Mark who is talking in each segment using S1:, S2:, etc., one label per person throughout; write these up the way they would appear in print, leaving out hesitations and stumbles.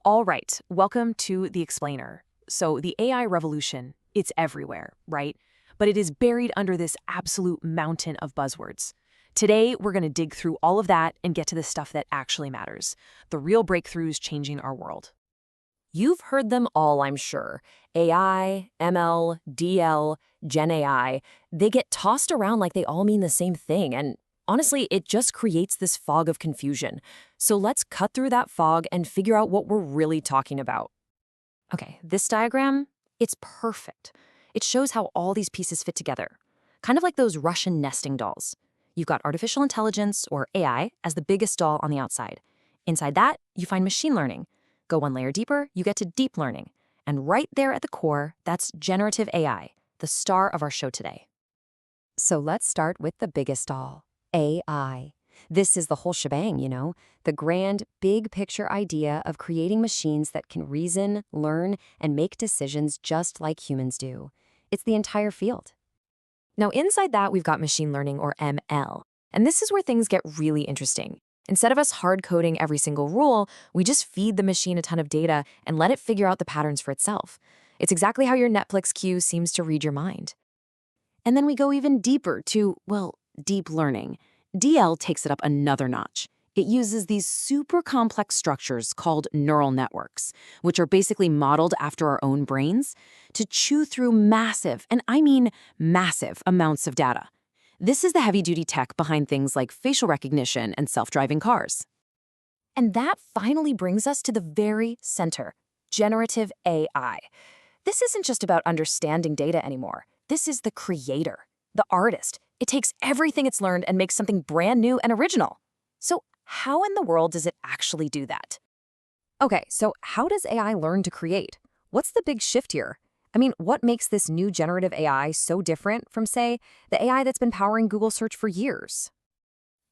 S1: All right, welcome to The Explainer. So the AI revolution, it's everywhere, right? But it is buried under this absolute mountain of buzzwords. Today, we're going to dig through all of that and get to the stuff that actually matters, the real breakthroughs changing our world.
S2: You've heard them all, I'm sure. AI, ML, DL, Gen AI. They get tossed around like they all mean the same thing, and honestly, it just creates this fog of confusion. So let's cut through that fog and figure out what we're really talking about. Okay, this diagram, it's perfect. It shows how all these pieces fit together, kind of like those Russian nesting dolls. You've got artificial intelligence, or AI, as the biggest doll on the outside. Inside that, you find machine learning. Go one layer deeper, you get to deep learning. And right there at the core, that's generative AI, the star of our show today. So let's start with the biggest doll, AI. This is the whole shebang, the grand, big picture idea of creating machines that can reason, learn, and make decisions just like humans do. It's the entire field. Now, inside that, we've got machine learning, or ML. And this is where things get really interesting. Instead of us hard-coding every single rule, we just feed the machine a ton of data and let it figure out the patterns for itself. It's exactly how your Netflix queue seems to read your mind. And then we go even deeper to, deep learning. DL takes it up another notch. It uses these super complex structures called neural networks, which are basically modeled after our own brains, to chew through massive, and I mean massive, amounts of data. This is the heavy-duty tech behind things like facial recognition and self-driving cars. And that finally brings us to the very center, generative AI. This isn't just about understanding data anymore. This is the creator, the artist. It takes everything it's learned and makes something brand new and original. So how in the world does it actually do that? Okay, so how does AI learn to create? What's the big shift here? What makes this new generative AI so different from, say, the AI that's been powering Google search for years?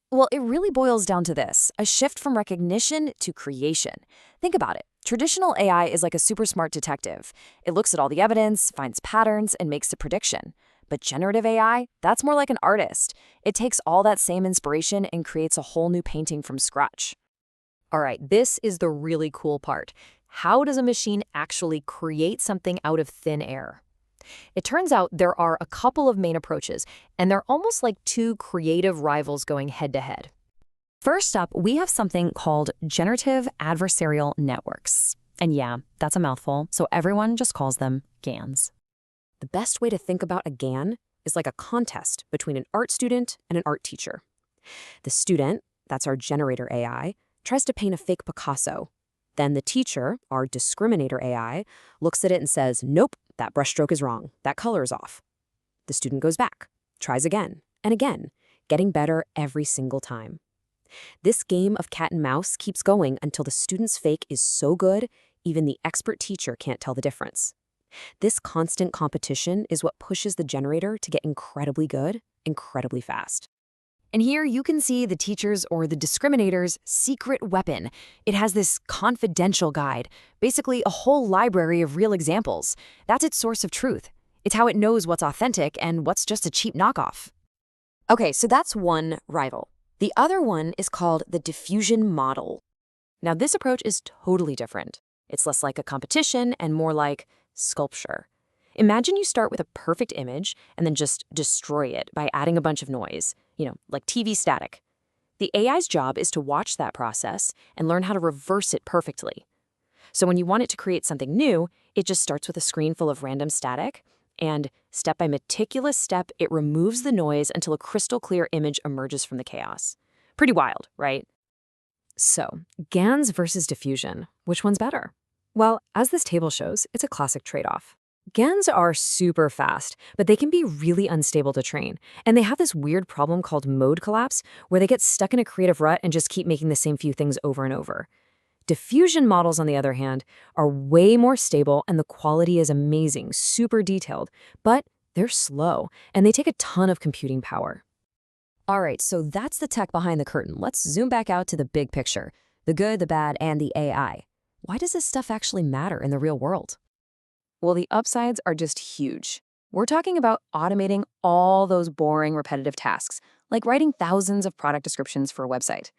S2: Well, it really boils down to this, a shift from recognition to creation. Think about it. Traditional AI is like a super smart detective. It looks at all the evidence, finds patterns, and makes a prediction. But generative AI, that's more like an artist. It takes all that same inspiration and creates a whole new painting from scratch. All right, this is the really cool part. How does a machine actually create something out of thin air? It turns out there are a couple of main approaches, and they're almost like two creative rivals going head-to-head. First up, we have something called generative adversarial networks. And yeah, that's a mouthful, so everyone just calls them GANs. The best way to think about a GAN is like a contest between an art student and an art teacher. The student, that's our generator AI, tries to paint a fake Picasso. Then the teacher, our discriminator AI, looks at it and says, nope, that brushstroke is wrong. That color is off. The student goes back, tries again and again, getting better every single time. This game of cat and mouse keeps going until the student's fake is so good, even the expert teacher can't tell the difference. This constant competition is what pushes the generator to get incredibly good, incredibly fast. And here you can see the teacher's or the discriminator's secret weapon. It has this confidential guide, basically a whole library of real examples. That's its source of truth. It's how it knows what's authentic and what's just a cheap knockoff. Okay, so that's one rival. The other one is called the diffusion model. Now, this approach is totally different. It's less like a competition and more like sculpture. Imagine you start with a perfect image and then just destroy it by adding a bunch of noise, like TV static. The AI's job is to watch that process and learn how to reverse it perfectly. So when you want it to create something new, it just starts with a screen full of random static, and step by meticulous step, it removes the noise until a crystal clear image emerges from the chaos. Pretty wild, right? So, GANs versus diffusion, which one's better? Well, as this table shows, it's a classic trade-off. GANs are super fast, but they can be really unstable to train. And they have this weird problem called mode collapse, where they get stuck in a creative rut and just keep making the same few things over and over. Diffusion models, on the other hand, are way more stable and the quality is amazing, super detailed, but they're slow and they take a ton of computing power. All right, so that's the tech behind the curtain. Let's zoom back out to the big picture, the good, the bad, and the AI. Why does this stuff actually matter in the real world? Well, the upsides are just huge. We're talking about automating all those boring, repetitive tasks, like writing thousands of product descriptions for a website.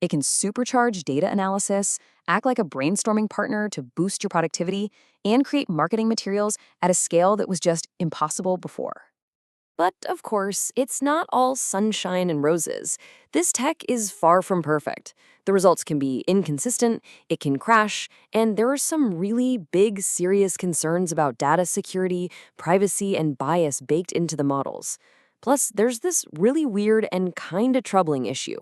S2: It can supercharge data analysis, act like a brainstorming partner to boost your productivity, and create marketing materials at a scale that was just impossible before. But of course, it's not all sunshine and roses. This tech is far from perfect. The results can be inconsistent, it can crash, and there are some really big, serious concerns about data security, privacy, and bias baked into the models. Plus, there's this really weird and kinda troubling issue.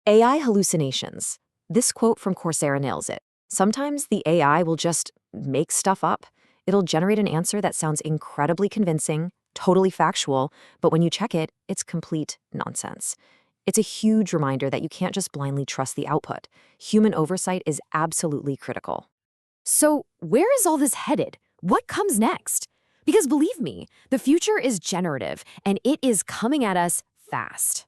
S1: AI hallucinations. This quote from Coursera nails it. Sometimes the AI will just make stuff up. It'll generate an answer that sounds incredibly convincing, totally factual, but when you check it, it's complete nonsense. It's a huge reminder that you can't just blindly trust the output. Human oversight is absolutely critical. So, where is all this headed? What comes next? Because believe me, the future is generative, and it is coming at us fast.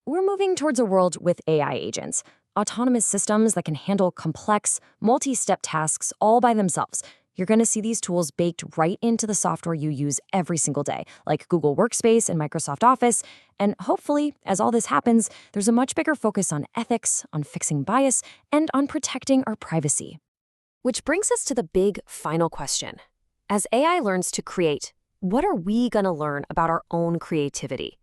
S2: We're moving towards a world with AI agents, autonomous systems that can handle complex, multi-step tasks all by themselves. You're going to see these tools baked right into the software you use every single day, like Google Workspace and Microsoft Office. And hopefully, as all this happens, there's a much bigger focus on ethics, on fixing bias, and on protecting our privacy.
S1: Which brings us to the big final question. As AI learns to create, what are we going to learn about our own creativity?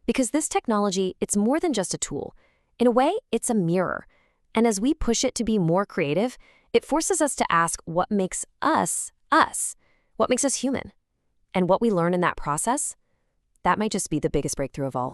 S1: Because this technology, it's more than just a tool. In a way, it's a mirror. And as we push it to be more creative, it forces us to ask what makes us, what makes us human. And what we learn in that process, that might just be the biggest breakthrough of all.